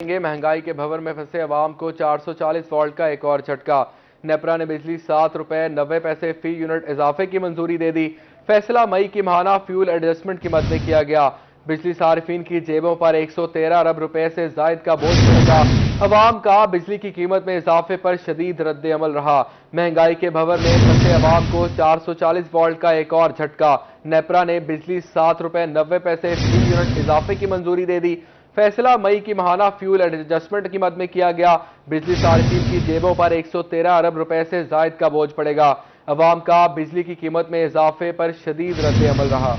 महंगाई के भंवर में फंसे अवाम को 440 वोल्ट का एक और झटका। नेपरा ने बिजली 7 रुपए 90 पैसे फी यूनिट इजाफे की मंजूरी दे दी। फैसला मई की माहाना फ्यूल एडजस्टमेंट की मद में किया गया। बिजली सार्फिन की जेबों पर 113 अरब रुपए से जायद का बोझ पड़ेगा। अवाम का बिजली की कीमत में इजाफे पर शदीद रद्द अमल रहा। महंगाई के भंवर में फंसे अवाम को 440 वोल्ट का एक और झटका। नेपरा ने बिजली 7 रुपए 90 पैसे फी यूनिट इजाफे की मंजूरी दे दी। फैसला मई की माहाना फ्यूल एडजस्टमेंट की मद में किया गया। बिजली सार्फिन की जेबों पर 113 अरब रुपए से जायद का बोझ पड़ेगा। अवाम का बिजली की कीमत में इजाफे पर शदीद रद्द अमल रहा।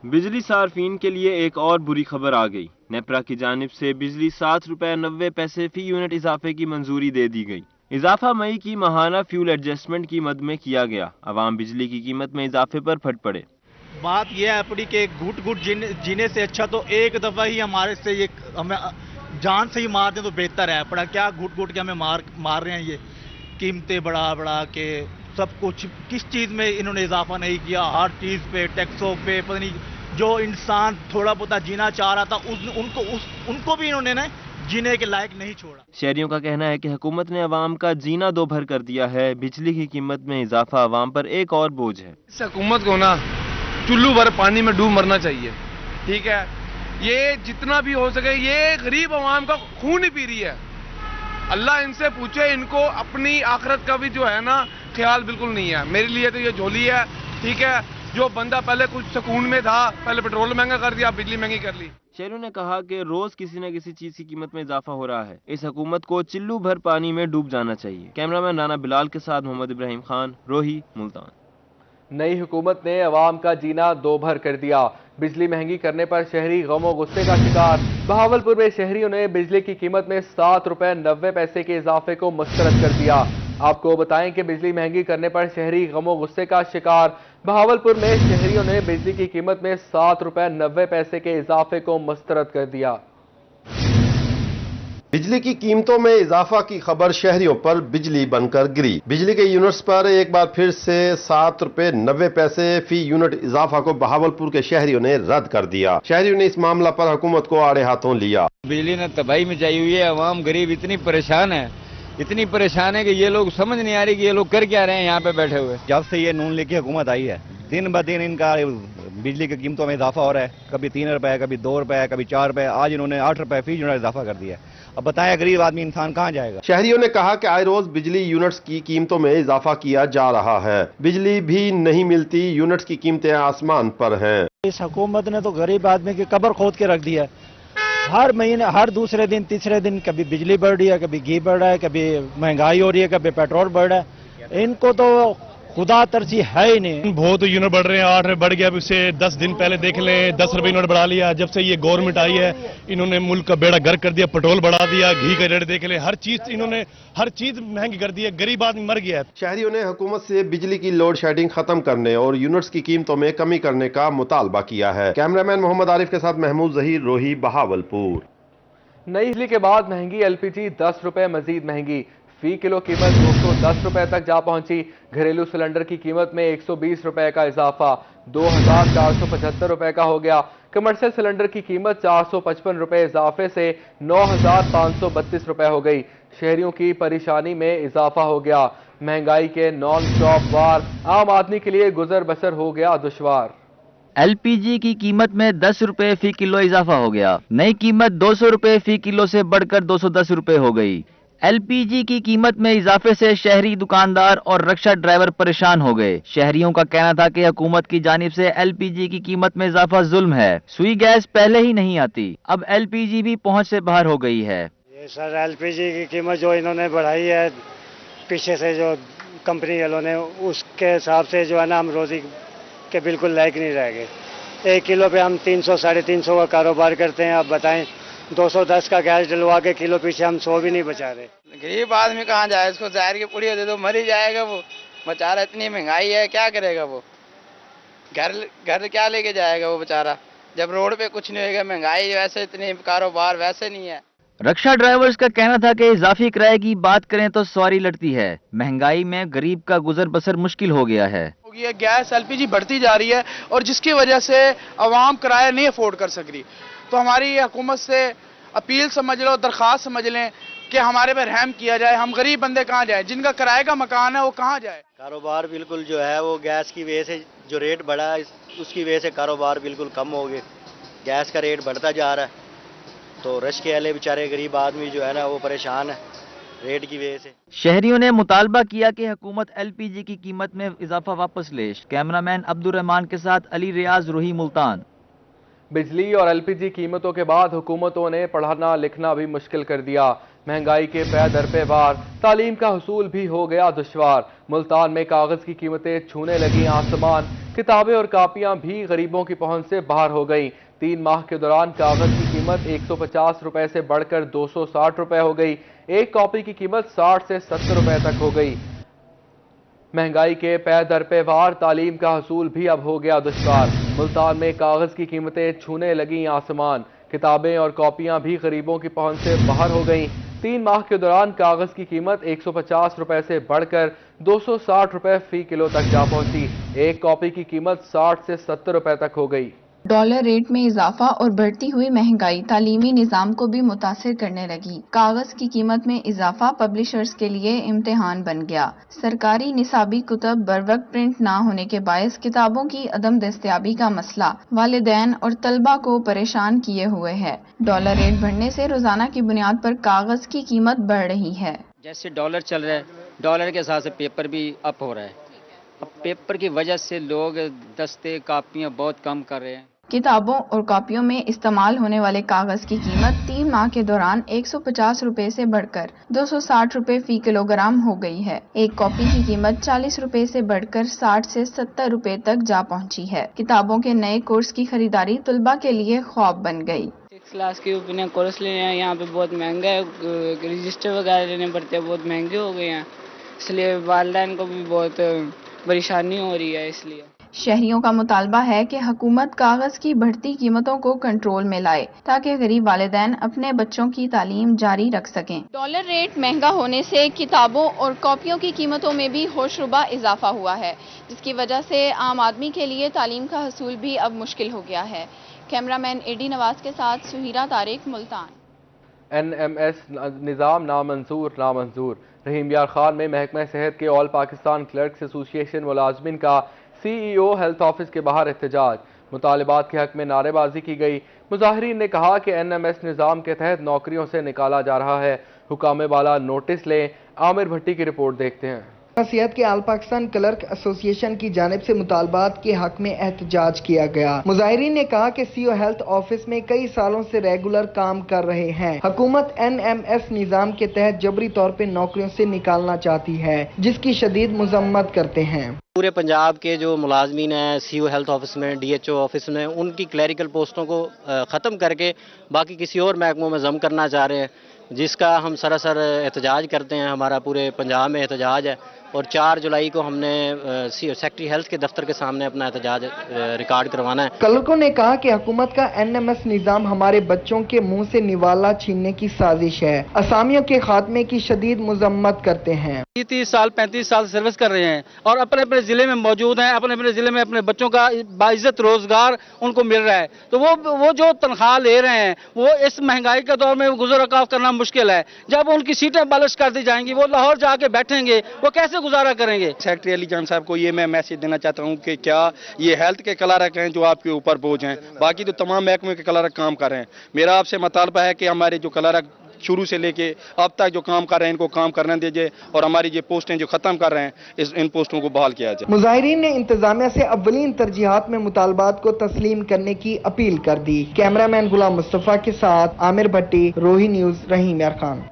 बिजली सार्फिन के लिए एक और बुरी खबर आ गई। नेपरा की जानिब से बिजली 7 रुपए 90 पैसे फी यूनिट इजाफे की मंजूरी दे दी गई। इजाफा मई की माहाना फ्यूल एडजस्टमेंट की मद में किया गया। अवाम बिजली की कीमत में इजाफे पर फट पड़े। बात यह है अपनी के घुट घुट जीने से अच्छा तो एक दफा ही हमारे से ये हमें जान से ही मार दें तो बेहतर है। पड़ा क्या घुट घुट के हमें मार रहे हैं। ये कीमतें बढ़ा के सब कुछ, किस चीज में इन्होंने इजाफा नहीं किया। हर चीज पे टैक्सों पे पता नहीं, जो इंसान थोड़ा बहुत जीना चाह रहा था उनको भी इन्होंने ना जीने के लायक नहीं छोड़ा। शहरियों का कहना है कि हुकूमत ने अवाम का जीना दो भर कर दिया है। बिजली की कीमत में इजाफा अवाम पर एक और बोझ है। इस हुकूमत को ना चुल्लू भर पानी में डूब मरना चाहिए। ठीक है, ये जितना भी हो सके, ये गरीब अवाम का खून ही पी रही है। अल्लाह इनसे पूछे, इनको अपनी आखिरत का भी जो है ना ख्याल बिल्कुल नहीं है। मेरे लिए तो ये झोली है। ठीक है, जो बंदा पहले कुछ सुकून में था, पहले पेट्रोल महंगा कर दिया, बिजली महंगी कर ली। शहरियों ने कहा कि रोज किसी न किसी चीज की कीमत में इजाफा हो रहा है। इस हुकूमत को चिल्लू भर पानी में डूब जाना चाहिए। कैमरामैन राना बिलाल के साथ मोहम्मद इब्राहिम खान, रोही, मुल्तान। नई हुकूमत ने अवाम का जीना दो भर कर दिया। बिजली महंगी करने पर शहरी गमो गुस्से का शिकार। बहावलपुर में शहरियों ने बिजली की कीमत में 7 रुपए 90 पैसे के इजाफे को मुस्तरद कर दिया। आपको बताएं कि बिजली महंगी करने पर शहरी गमो गुस्से का शिकार। बहावलपुर में शहरियों ने बिजली की कीमत में 7 रुपए 90 पैसे के इजाफे को मुस्तरद कर दिया। बिजली की कीमतों में इजाफा की खबर शहरियों पर बिजली बनकर गिरी। बिजली के यूनिट्स पर एक बार फिर से 7 रुपए 90 पैसे फी यूनिट इजाफा को बहावलपुर के शहरियों ने रद्द कर दिया। शहरियों ने इस मामला पर हुकूमत को आड़े हाथों लिया। बिजली ने तबाही मचाई हुई है। अवाम गरीब इतनी परेशान है कि ये लोग समझ नहीं आ रही कि ये लोग कर क्या रहे हैं यहाँ पे बैठे हुए। जब से ये नून लेके हुकूमत आई है, दिन ब दिन इनका बिजली की कीमतों में इजाफा हो रहा है। कभी 3 रुपए, कभी 2 रुपए, कभी 4 रुपए। आज इन्होंने 8 रुपए फी यूनिट इजाफा कर दिया। अब बताएं गरीब आदमी इंसान कहाँ जाएगा। शहरियों ने कहा कि आए रोज बिजली यूनिट्स की कीमतों में इजाफा किया जा रहा है। बिजली भी नहीं मिलती, यूनिट्स की कीमतें आसमान पर हैं। इस हुकूमत ने तो गरीब आदमी की कब्र खोद के रख दिया है। हर महीने, हर दूसरे दिन, तीसरे दिन कभी बिजली बढ़ रही है, कभी घी बढ़ रहा है, कभी महंगाई हो रही है, कभी पेट्रोल बढ़ रहा है। इनको तो खुदा तरसी है ही नहीं। बहुत यूनिट बढ़ रहे हैं। 8 रुपए बढ़ गया, उससे 10 दिन पहले देख लें 10 रुपए यूनिट बढ़ा लिया। जब से ये गवर्नमेंट आई है इन्होंने मुल्क का बेड़ा गर्क कर दिया। पेट्रोल बढ़ा दिया, घी का रेट देख लें, हर चीज महंगी कर दी है। गरीब आदमी मर गया है। शहरियों ने हुकूमत से बिजली की लोड शेडिंग खत्म करने और यूनिट्स की कीमतों में कमी करने का मुतालबा किया है। कैमरामैन मोहम्मद आरिफ के साथ महमूद जहीर, रोही, बहावलपुर। नई बिजली के बाद महंगी एलपीजी 10 रुपए मजीद महंगी। फी किलो कीमत 210 रुपए तक जा पहुंची। घरेलू सिलेंडर की कीमत में 120 रुपए का इजाफा 2475 रुपए का हो गया। कमर्शियल सिलेंडर की कीमत 455 रुपए इजाफे से 9532 रुपए हो गई। शहरियों की परेशानी में इजाफा हो गया। महंगाई के नॉन स्टॉप वार आम आदमी के लिए गुजर बसर हो गया दुश्वार। एलपीजी की कीमत में 10 रुपए फी किलो इजाफा हो गया। नई कीमत 200 रुपए फी किलो से बढ़कर 210 रुपए हो गई। एलपीजी की कीमत में इजाफे से शहरी दुकानदार और रिक्शा ड्राइवर परेशान हो गए। शहरियों का कहना था कि हुकूमत की जानिब से एलपीजी की कीमत में इजाफा जुल्म है। सुई गैस पहले ही नहीं आती, अब एलपीजी भी पहुंच से बाहर हो गई है। ये सर एलपीजी की कीमत जो इन्होंने बढ़ाई है पीछे से, जो कंपनी वालों ने, उसके हिसाब से जो है ना हम रोजी के बिल्कुल लायक नहीं रह गए। 1 किलो पे हम 300 साढ़े 300 का कारोबार करते हैं। आप बताएं 210 का गैस डलवा के किलो पीछे हम 100 भी नहीं बचा रहे। गरीब आदमी कहाँ जाए, इसको जहर की पुड़िया दे दो मर ही जाएगा वो बेचारा। इतनी महंगाई है, क्या करेगा वो। घर क्या लेके जाएगा वो बेचारा, जब रोड पे कुछ नहीं होगा। महंगाई वैसे इतनी, कारोबार वैसे नहीं है। रिक्शा ड्राइवर्स का कहना था कि इजाफी किराए की बात करें तो सवारी लड़ती है। महंगाई में गरीब का गुजर बसर मुश्किल हो गया है। गैस एलपीजी बढ़ती जा रही है और जिसकी वजह से आवाम किराया नहीं अफोर्ड कर सक रही। तो हमारी हुकूमत से अपील समझ लो, दरख्वास्त समझ लें कि हमारे पर रहम किया जाए। हम गरीब बंदे कहाँ जाए, जिनका किराए का मकान है वो कहाँ जाए। कारोबार बिल्कुल जो है वो गैस की वजह से जो रेट बढ़ा है उसकी वजह से कारोबार बिल्कुल कम हो गए। गैस का रेट बढ़ता जा रहा है तो रश के वाले बेचारे गरीब आदमी जो है ना वो परेशान है रेट की वजह से। शहरियों ने मुतालबा किया कि हुकूमत LPG की कीमत में इजाफा वापस ले। कैमरामैन अब्दुर्रहमान के साथ अली रियाज, रोही, मुल्तान। बिजली और LPG कीमतों के बाद हुकूमतों ने पढ़ना लिखना भी मुश्किल कर दिया। महंगाई के पै दर पे वार, तालीम का हुसूल भी हो गया दुश्वार। मुल्तान में कागज की कीमतें छूने लगी आसमान, किताबें और कापियां भी गरीबों की पहुंच से बाहर हो गई। 3 माह के दौरान कागज की कीमत 150 रुपए से बढ़कर 260 रुपए हो गई। एक कॉपी की कीमत 60 से 70 रुपए तक हो गई। महंगाई के पै दर पे वार, तालीम का हसूल भी अब हो गया दुश्वार। मुल्तान में कागज की कीमतें छूने लगी आसमान, किताबें और कॉपियां भी गरीबों की पहुंच से बाहर हो गईं। 3 माह के दौरान कागज की कीमत 150 रुपए से बढ़कर 260 रुपए फी किलो तक जा पहुंची। एक कॉपी की कीमत 60 से 70 रुपए तक हो गई। डॉलर रेट में इजाफा और बढ़ती हुई महंगाई तालीमी निज़ाम को भी मुतासिर करने लगी। कागज की कीमत में इजाफा पब्लिशर्स के लिए इम्तिहान बन गया। सरकारी निसाबी कुतब बरवक्त प्रिंट ना होने के बायस किताबों की अदम दस्तयाबी का मसला वालिदैन और तलबा को परेशान किए हुए है। डॉलर रेट बढ़ने से रोजाना की बुनियाद पर कागज की कीमत बढ़ रही है। जैसे डॉलर चल रहा है, डॉलर के हिसाब से पेपर भी अप हो रहा है। अब पेपर की वजह से लोग दस्ते कापियाँ बहुत कम कर रहे हैं। किताबों और कॉपियों में इस्तेमाल होने वाले कागज की कीमत 3 माह के दौरान 150 रुपए से बढ़कर 260 रुपए फी किलोग्राम हो गई है। एक कॉपी की कीमत 40 रुपए से बढ़कर 60 से 70 रुपए तक जा पहुंची है। किताबों के नए कोर्स की खरीदारी तलबा के लिए ख्वाब बन गई। 6 क्लास के ओपिनियन कोर्स लेने हैं, यहाँ पे बहुत महंगा है। रजिस्टर वगैरह लेने पड़ते हैं, बहुत महंगे हो गए हैं, इसलिए वालिदैन को भी बहुत परेशानी हो रही है। इसलिए शहरियों का मुतालबा है कि हुकूमत कागज की बढ़ती कीमतों को कंट्रोल में लाए ताकि गरीब वालिदैन अपने बच्चों की तालीम जारी रख सकें। डॉलर रेट महंगा होने से किताबों और कॉपियों की कीमतों में भी होशरुबा इजाफा हुआ है, जिसकी वजह से आम आदमी के लिए तालीम का हसूल भी अब मुश्किल हो गया है। कैमरामैन AD नवाज के साथ सुहीरा तारिक, मुल्तान। NMS निज़ाम नामंजूर। रहीम यार खान में महकमा सेहत के ऑल पाकिस्तान क्लर्क्स एसोसिएशन मुलाजमिन का CEO हेल्थ ऑफिस के बाहर एहतजाज। मुतालिबात के हक में नारेबाजी की गई। मुजाहिरीन ने कहा कि NMS निज़ाम के तहत नौकरियों से निकाला जा रहा है। हुकामे वाला नोटिस लें। आमिर भट्टी की रिपोर्ट देखते हैं। सेहत के आल पाकिस्तान क्लर्क एसोसिएशन की जानिब से मुतालबात के हक में एहतजाज किया गया। मुजाहिरीन ने कहा कि CEO हेल्थ ऑफिस में कई सालों से रेगुलर काम कर रहे हैं। हुकूमत NMS निज़ाम के तहत जबरी तौर पर नौकरियों से निकालना चाहती है, जिसकी शदीद मजम्मत करते हैं। पूरे पंजाब के जो मुलाजमीन हैं CEO हेल्थ ऑफिस में, DHO ऑफिस में, उनकी क्लैरिकल पोस्टों को ख़त्म करके बाकी किसी और महकमों में जम करना चाह रहे हैं, जिसका हम सरासर एहतजाज करते हैं। हमारा पूरे पंजाब में एहतजाज है और 4 जुलाई को हमने सेक्रेटरी हेल्थ के दफ्तर के सामने अपना एहतजाज रिकॉर्ड करवाना है। क्लर्कों ने कहा कि हुकूमत का NMS निज़ाम हमारे बच्चों के मुंह से निवाला छीनने की साजिश है। असामियों के खात्मे की शदीद मजम्मत करते हैं। 30 साल 35 साल सर्विस कर रहे हैं और अपने अपने जिले में मौजूद हैं, अपने अपने जिले में अपने बच्चों का बाइज्जत रोजगार उनको मिल रहा है, तो वो जो तनख्वाह ले रहे हैं वो इस महंगाई के दौर में गुजर रकाव करना मुश्किल है। जब उनकी सीटें बालिश कर दी जाएंगी, वो लाहौर जाके बैठेंगे, वो कैसे गुजारा करेंगे। सेक्रेटरी अली जान साहब को ये मैं मैसेज देना चाहता हूँ कि क्या ये हेल्थ के क्लर्क हैं जो आपके ऊपर बोझ हैं, बाकी तो तमाम महकमे के क्लर्क काम कर रहे हैं। मेरा आपसे मुतालबा है कि हमारे जो क्लर्क शुरू से लेके अब तक जो काम कर रहे हैं इनको काम करने दीजिए और हमारी ये पोस्टें जो खत्म कर रहे हैं इन पोस्टों को बहाल किया जाए। मुजाहिरीन ने इंतजामिया से अव्वलीन तरजीहात में मुतालबात को तस्लीम करने की अपील कर दी। कैमरामैन गुलाम मुस्तफा के साथ आमिर भट्टी, रोही न्यूज, रहीम यार खान।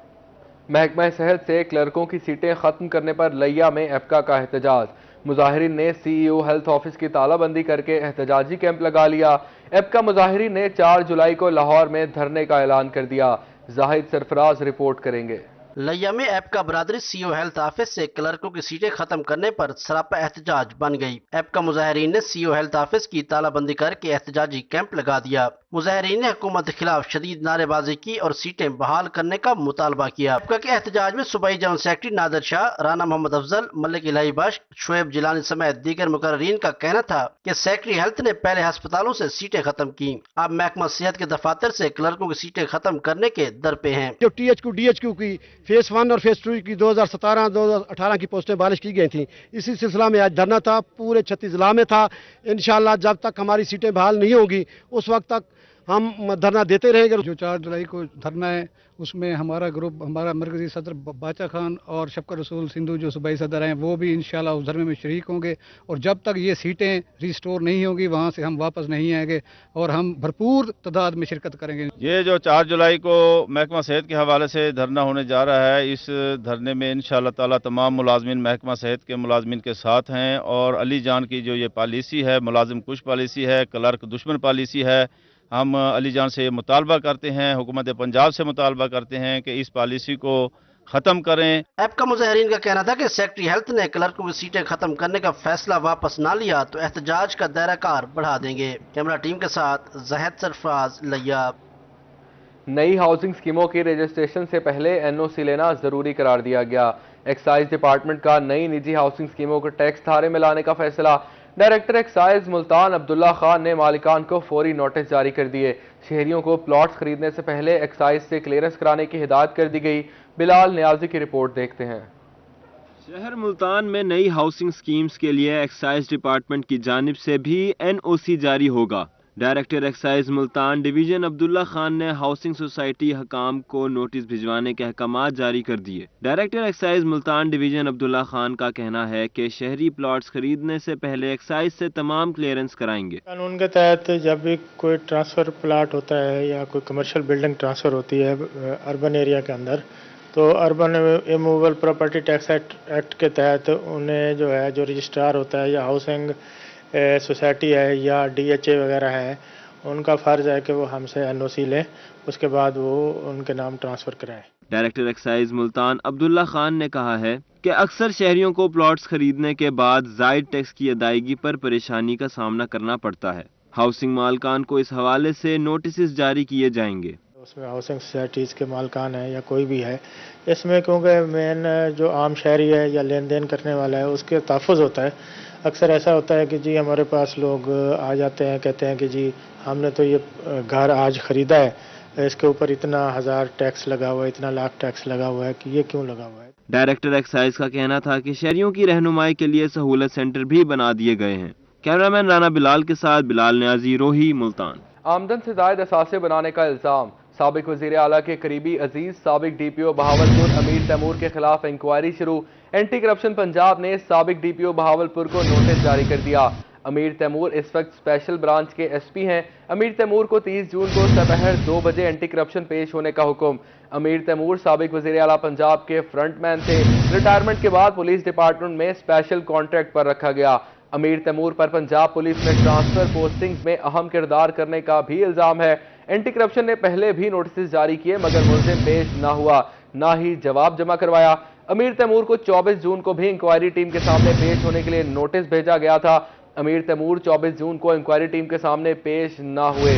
महकमा सेहत से क्लर्कों की सीटें खत्म करने पर लिया में एफका का एहतजाज। मुजाहिरीन ने CEO हेल्थ ऑफिस की तालाबंदी करके एहतजाजी कैंप लगा लिया। एफका मुजाहिरीन ने 4 जुलाई को लाहौर में धरने का ऐलान कर दिया। जाहिद सरफराज रिपोर्ट करेंगे। लिया में ऐप का बरादरी सीओ हेल्थ ऑफिस से क्लर्कों की सीटें खत्म करने पर सरापा एहतजाज बन गई। ऐप का मुजाहिरीन ने सीओ हेल्थ ऑफिस की तालाबंदी करके एहतजाजी कैंप लगा दिया। मुजाहिरीन ने हुकूमत के खिलाफ शदीद नारेबाजी की और सीटें बहाल करने का मुतालबा किया। ऐप के एहतजाज में सूबाई जनरल सेक्रेटरी नादर शाह, राना मोहम्मद अफजल, मलिक इलाही बख्श, शोएब जिलानी समेत दीगर मुकर्रीन का कहना था कि सेक्रेटरी हेल्थ ने पहले अस्पतालों से सीटें खत्म की, अब महकमा सेहत के दफातर से क्लर्कों की सीटें खत्म करने के दर पे हैं। जो THQ DHQ की फेज 1 और फेज 2 की 2017-2018 की पोस्टें बारिश की गई थी, इसी सिलसिला में आज धरना था, पूरे 36 जिला में था। इंशाअल्लाह जब तक हमारी सीटें बहाल नहीं होगी उस वक्त तक हम धरना देते रहेंगे। जो 4 जुलाई को धरना है उसमें हमारा ग्रुप, हमारा मरकजी सदर बाचा खान और शफकत रसूल सिंधु जो सूबाई सदर हैं वो भी इंशाल्लाह उस धरने में शरीक होंगे और जब तक ये सीटें रिस्टोर नहीं होगी वहाँ से हम वापस नहीं आएंगे और हम भरपूर तादाद में शिरकत करेंगे। ये जो 4 जुलाई को महकमा सेहत के हवाले से धरना होने जा रहा है, इस धरने में इंशाअल्लाह ताला तमाम मुलाजमीन महकमा सेहत के मुलाजमीन के साथ हैं और अली जान की जो ये पॉलिसी है, मुलाजिम कुश पॉलिसी है, क्लर्क दुश्मन पॉलिसी है, हम अली जान से मुतालबा करते हैं, हुकूमत पंजाब से मुतालबा करते हैं कि इस पॉलिसी को खत्म करें। ऐप का मुजाहिरीन का कहना था कि सेक्रेटरी हेल्थ ने क्लर्कों की सीटें खत्म करने का फैसला वापस ना लिया तो एहतजाज का दायरा कार बढ़ा देंगे। कैमरा टीम के साथ जहद सरफराज, लिया। नई हाउसिंग स्कीमों की रजिस्ट्रेशन से पहले NOC लेना जरूरी करार दिया गया। एक्साइज डिपार्टमेंट का नई निजी हाउसिंग स्कीमों को टैक्स धारे में लाने का फैसला। डायरेक्टर एक्साइज मुल्तान अब्दुल्ला खान ने मालिकान को फौरी नोटिस जारी कर दिए। शहरियों को प्लॉट्स खरीदने से पहले एक्साइज से क्लियरेंस कराने की हिदायत कर दी गई। बिलाल नियाजी की रिपोर्ट देखते हैं। शहर मुल्तान में नई हाउसिंग स्कीम्स के लिए एक्साइज डिपार्टमेंट की जानिब से भी NOC जारी होगा। Director excise Multan division Abdullah Khan ने हाउसिंग सोसाइटी हकाम को नोटिस भिजवाने के अहकाम जारी कर दिए। Director excise Multan division Abdullah Khan का कहना है कि शहरी प्लॉट्स खरीदने से पहले एक्साइज से तमाम क्लियरेंस कराएंगे। कानून के तहत जब भी कोई ट्रांसफ़र प्लाट होता है या कोई कमर्शियल बिल्डिंग ट्रांसफ़र होती है अर्बन एरिया के अंदर, तो urban immovable property tax act के तहत उन्हें जो है, जो रजिस्ट्रार होता है या हाउसिंग सोसाइटी है या DHA वगैरह है, उनका फ़र्ज़ है कि वो हमसे NOC लें, उसके बाद वो उनके नाम ट्रांसफ़र कराएं। डायरेक्टर एक्साइज मुल्तान अब्दुल्ला खान ने कहा है कि अक्सर शहरियों को प्लॉट्स खरीदने के बाद जायद टैक्स की अदायगी पर परेशानी का सामना करना पड़ता है। हाउसिंग मालकान को इस हवाले से नोटिस जारी किए जाएंगे। उसमें हाउसिंग सोसाइटीज़ के मालकान है या कोई भी है, इसमें क्योंकि मेन जो आम शहरी है या लेन देन करने वाला है उसके तहफ़्फ़ुज़ होता है। अक्सर ऐसा होता है कि जी हमारे पास लोग आ जाते हैं, कहते हैं कि जी हमने तो ये घर आज ख़रीदा है, इसके ऊपर इतना 1000 टैक्स लगा हुआ है, इतना लाख टैक्स लगा हुआ है, कि ये क्यों लगा हुआ है। डायरेक्टर एक्साइज का कहना था कि शहरियों की रहनुमाई के लिए सहूलत सेंटर भी बना दिए गए हैं। कैमरामैन राना बिलाल के साथ बिलाल नियाजी, रोही, मुल्तान। आमदन से जायद असासे बनाने का इल्जाम। साबिक वजीर आला के करीबी अजीज साबिक DPO बहावलपुर अमीर तैमूर के खिलाफ इंक्वायरी शुरू। एंटी करप्शन पंजाब ने साबिक DPO बहावलपुर को नोटिस जारी कर दिया। अमीर तैमूर इस वक्त स्पेशल ब्रांच के SP हैं। अमीर तैमूर को 30 जून को दोपहर 2 बजे एंटी करप्शन पेश होने का हुक्म। अमीर तैमूर साबिक वजीर आला पंजाब के फ्रंटमैन थे। रिटायरमेंट के बाद पुलिस डिपार्टमेंट में स्पेशल कॉन्ट्रैक्ट पर रखा गया। अमीर तैमूर पर पंजाब पुलिस में ट्रांसफर पोस्टिंग्स में अहम किरदार करने का भी इल्जाम है। एंटी करप्शन ने पहले भी नोटिस जारी किए मगर मुल्जिम पेश ना हुआ, ना ही जवाब जमा करवाया। अमीर तैमूर को 24 जून को भी इंक्वायरी टीम के सामने पेश होने के लिए नोटिस भेजा गया था। अमीर तैमूर 24 जून को इंक्वायरी टीम के सामने पेश ना हुए।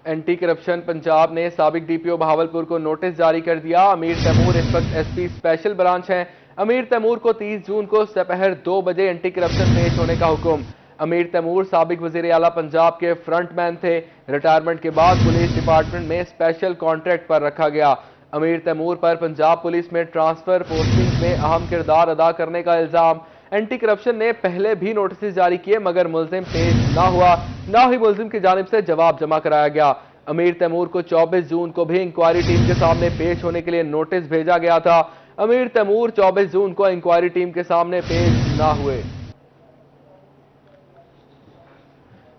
एंटी करप्शन पंजाब ने साबिक DPO बहावलपुर को नोटिस जारी कर दिया। अमीर तैमूर इस वक्त SP स्पेशल ब्रांच हैं। अमीर तैमूर को 30 जून को दोपहर 2 बजे एंटी करप्शन पेश होने का हुक्म। अमीर तैमूर साबिक वजीर आला पंजाब के फ्रंटमैन थे। रिटायरमेंट के बाद पुलिस डिपार्टमेंट में स्पेशल कॉन्ट्रैक्ट पर रखा गया। अमीर तैमूर पर पंजाब पुलिस में ट्रांसफर पोस्टिंग में अहम किरदार अदा करने का इल्जाम। एंटी करप्शन ने पहले भी नोटिस जारी किए मगर मुल्जिम पेश ना हुआ, ना ही मुल्जिम की जानिब से जवाब जमा कराया गया। अमीर तैमूर को 24 जून को भी इंक्वायरी टीम के सामने पेश होने के लिए नोटिस भेजा गया था। अमीर तैमूर 24 जून को इंक्वायरी टीम के सामने पेश ना हुए।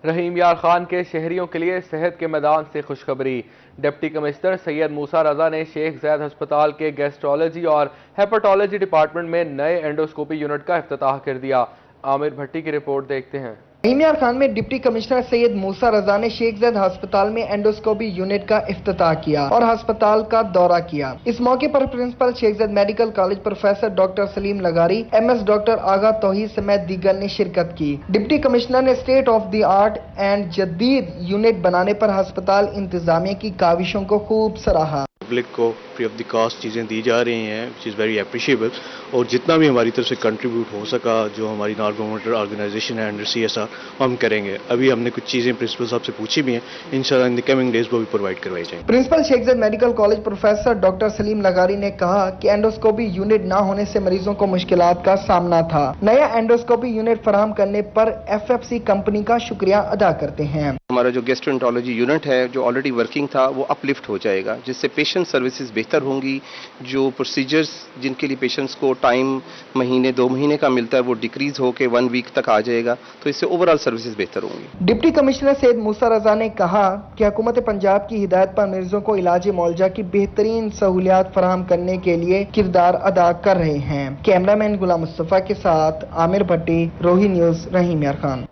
रहीम यार खान के शहरियों के लिए सेहत के मैदान से खुशखबरी। डिप्टी कमिश्नर सैयद मूसा रजा ने शेख जैद अस्पताल के गैस्ट्रोलॉजी और हेपेटोलॉजी डिपार्टमेंट में नए एंडोस्कोपी यूनिट का इफ्तिताह कर दिया। आमिर भट्टी की रिपोर्ट देखते हैं। रहीम यार खान में डिप्टी कमिश्नर सैयद मूसा रजा ने शेख ज़ैद अस्पताल में एंडोस्कोपी यूनिट का इफ्तिताह किया और अस्पताल का दौरा किया। इस मौके पर principal Sheikh Zayed medical college professor doctor Saleem Lagari, MS doctor Agha Tauheed समेत दीगर ने शिरकत की। डिप्टी कमिश्नर ने state of the art and जदीद यूनिट बनाने पर अस्पताल इंतजामिया की काविशों को खूब सराहा। पब्लिक को फ्री ऑफ द कॉस्ट चीज़ें दी जा रही हैं, विच इज़ वेरी अप्रिशिएबल, और जितना भी हमारी तरफ से कंट्रीब्यूट हो सका, जो हमारी नॉन गवर्नमेंटल ऑर्गेनाइजेशन है अंडर CSR, हम करेंगे। अभी हमने कुछ चीज़ें प्रिंसिपल साहब से पूछी भी हैं, इंशाल्लाह इन द कमिंग डेज वो भी प्रोवाइड करवाई जाएंगी। Principal Sheikh Zayed medical college professor doctor Saleem Lagari ने कहा कि एंडोस्कोपी यूनिट न होने से मरीजों को मुश्किलात का सामना था। नया एंडोस्कोपी यूनिट फराहम करने पर FFC कंपनी का शुक्रिया अदा करते हैं। हमारा जो गैस्ट्रोएंटरोलॉजी यूनिट है जो ऑलरेडी वर्किंग था वो अपलिफ्ट हो जाएगा, जिससे पेशेंट सर्विसेज बेहतर होंगी। जो प्रोसीजर्स जिनके लिए पेशेंट्स को टाइम महीने 2 महीने का मिलता है वो डिक्रीज होकर 1 वीक तक आ जाएगा, तो इससे ओवरऑल सर्विसेज बेहतर होंगी। डिप्टी कमिश्नर सैयद मूसा रजा ने कहा कि हुकूमत पंजाब की हिदायत पर मरीजों को इलाज मौलजा की बेहतरीन सहूलियात फराहम करने के लिए किरदार अदा कर रहे हैं। कैमरामैन गुलाम मुस्तफा के साथ आमिर भट्टी, रोही न्यूज, रहीम यार खान।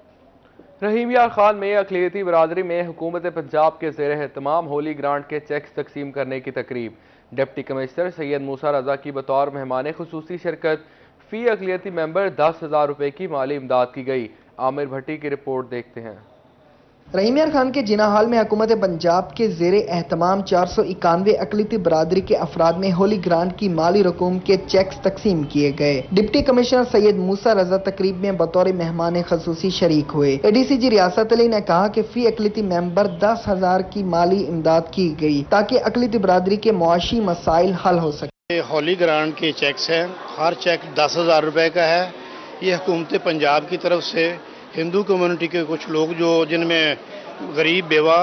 रहीम यार खान में अक़लियती बरादरी में हुकूमत पंजाब के ज़ेर एहतमाम होली ग्रांट के चेक्स तकसीम करने की तकरीब। डिप्टी कमिश्नर सैयद मूसा रजा की बतौर मेहमान खुसूसी शिरकत। फी अक़लियती मेंबर 10,000 रुपए की माली इमदाद की गई। आमिर भट्टी की रिपोर्ट देखते हैं। रहीम यार खान के जिना हाल में हुकूमत पंजाब के ज़ेरे एहतमाम 491 अक़लियती बरादरी के अफराद में होली ग्रांट की माली रकूम के चेक्स तकसीम किए गए। डिप्टी कमिश्नर सैयद मूसा रजा तकरीब में बतौर मेहमान खसूसी शरीक हुए। ADCG रियासत अली ने कहा कि फी अक़लियती मेंबर 10,000 की माली इमदाद की गई ताकि अक़लियती बरादरी के मुआशी मसाइल हल हो सके। होली ग्रांट के चेक्स हैं, हर चेक 10,000 रुपए का है। ये हुकूमत पंजाब की तरफ से हिंदू कम्युनिटी के कुछ लोग जो जिनमें गरीब, बेवा,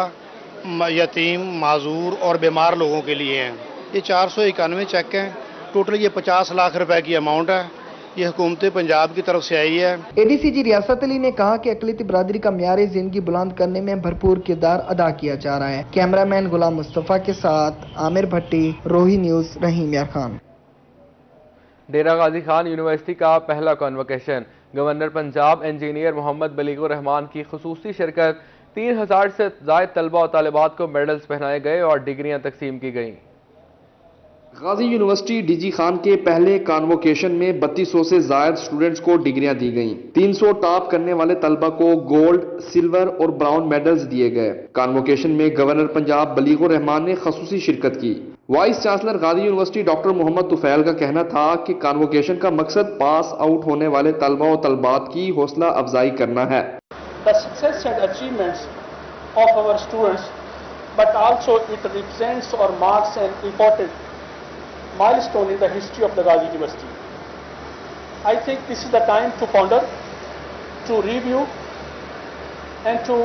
यतीम, माजूर और बीमार लोगों के लिए हैं। ये 491 चेक हैं। टोटल ये 50 लाख रुपए की अमाउंट है। ये हुकूमत पंजाब की तरफ से आई है। ADCG रियासत अली ने कहा कि अक़लियती बरादरी का म्यार जिंदगी बुलंद करने में भरपूर किरदार अदा किया जा रहा है। कैमरामैन गुलाम मुस्तफा के साथ आमिर भट्टी, रोही न्यूज, रहीम यार खान। डेरा गाजी खान यूनिवर्सिटी का पहला convocation. Governor Punjab engineer Mohammad Baligh ur Rehman की खुसूसी शिरकत। 3,000 से ज़ायद तलबा और तालिबात को मेडल्स पहनाए गए और डिग्रियां तकसीम की गईं। गाजी यूनिवर्सिटी DG खान के पहले कॉन्वोकेशन में 3200 से ज़ायद स्टूडेंट्स को डिग्रियां दी गईं। 300 टॉप करने वाले तलबा को गोल्ड, सिल्वर और ब्राउन मेडल्स दिए गए। कॉन्वोकेशन में गवर्नर पंजाब बलीगुर रहमान ने खसूसी शिरकत की। वाइस चांसलर गाजी यूनिवर्सिटी डॉक्टर मोहम्मद तुफैल का कहना था कि कॉन्वोकेशन का मकसद पास आउट होने वाले तलबा और तलबात की हौसला अफजाई करना है। The success and achievements of our students, but also it represents or marks an important milestone in the history of the Gazi University. I think this is the time to ponder, to review, and to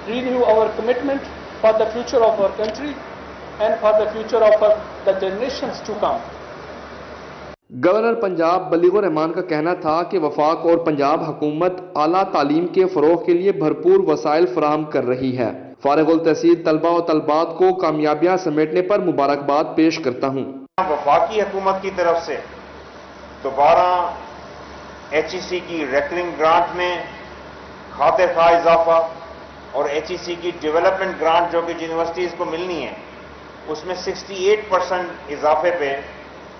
renew our commitment for the future of our country and for the future of the generations to come. Governor Punjab Baligur Rahman का कहना था कि वफाक और पंजाब हुकूमत आला तालीम के फरोग के लिए भरपूर वसाइल फराहम कर रही है। फारिगुल तहसील तलबा और तलबात को कामयाबियां समेटने पर मुबारकबाद पेश करता हूँ। वफाकी हुकूमत की तरफ से दोबारा HEC की रेकरिंग ग्रांट में खातिर खा इजाफा और HEC की डेवलपमेंट ग्रांट जो कि यूनिवर्सिटीज को मिलनी है उसमें 68% इजाफे पे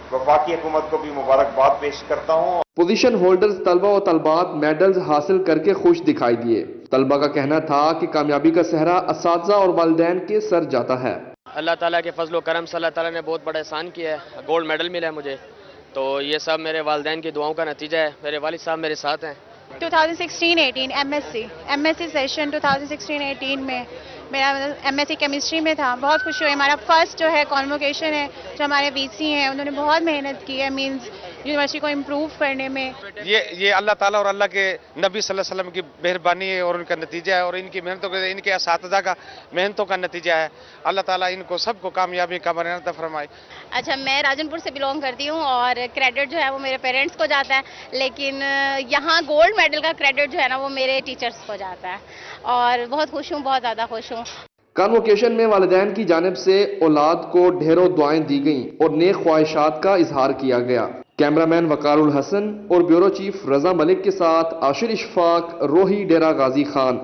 वफाकी हुकूमत को भी मुबारकबाद पेश करता हूँ। पोजीशन होल्डर्स तलबा और तलबात मेडल्स हासिल करके खुश दिखाई दिए। तलबा का कहना था कि कामयाबी का सहरा असातिज़ा और वालिदैन के सर जाता है। अल्लाह ताला के फजल करम से अल्लाह ताला ने बहुत बड़ा एहसान किया है। गोल्ड मेडल मिला है मुझे, तो ये सब मेरे वालिदैन की दुआओं का नतीजा है। मेरे वालिद साहब मेरे साथ हैं। 2016-18 MSc सेशन 2016-18 में मेरा MSc केमिस्ट्री में था। बहुत खुशी हुई। हमारा फर्स्ट जो है कॉन्वोकेशन है, जो हमारे VC हैं उन्होंने बहुत मेहनत की है मींस यूनिवर्सिटी को इम्प्रूव करने में। ये अल्लाह ताला और अल्लाह के नबी सल्लल्लाहु अलैहि वसल्लम की मेहरबानी है और उनका नतीजा है और इनकी मेहनतों के इनके असातिज़ा का मेहनतों का नतीजा है। अल्लाह ताला इनको सबको कामयाबी का मरना फरमाए। अच्छा, मैं राजनपुर से बिलोंग करती हूँ और क्रेडिट जो है वो मेरे पेरेंट्स को जाता है, लेकिन यहाँ गोल्ड मेडल का क्रेडिट जो है ना वो मेरे टीचर्स को जाता है और बहुत खुश हूँ, बहुत ज़्यादा खुश हूँ। कॉन्वोकेशन में वालिदैन की जानिब से औलाद को ढेरों दुआएं दी गईं और नेक ख्वाहिशात का इजहार किया गया। कैमरामैन वकारुल हसन और ब्यूरो चीफ रजा मलिक के साथ आशिर इशफाक, रोही, डेरा गाजी खान।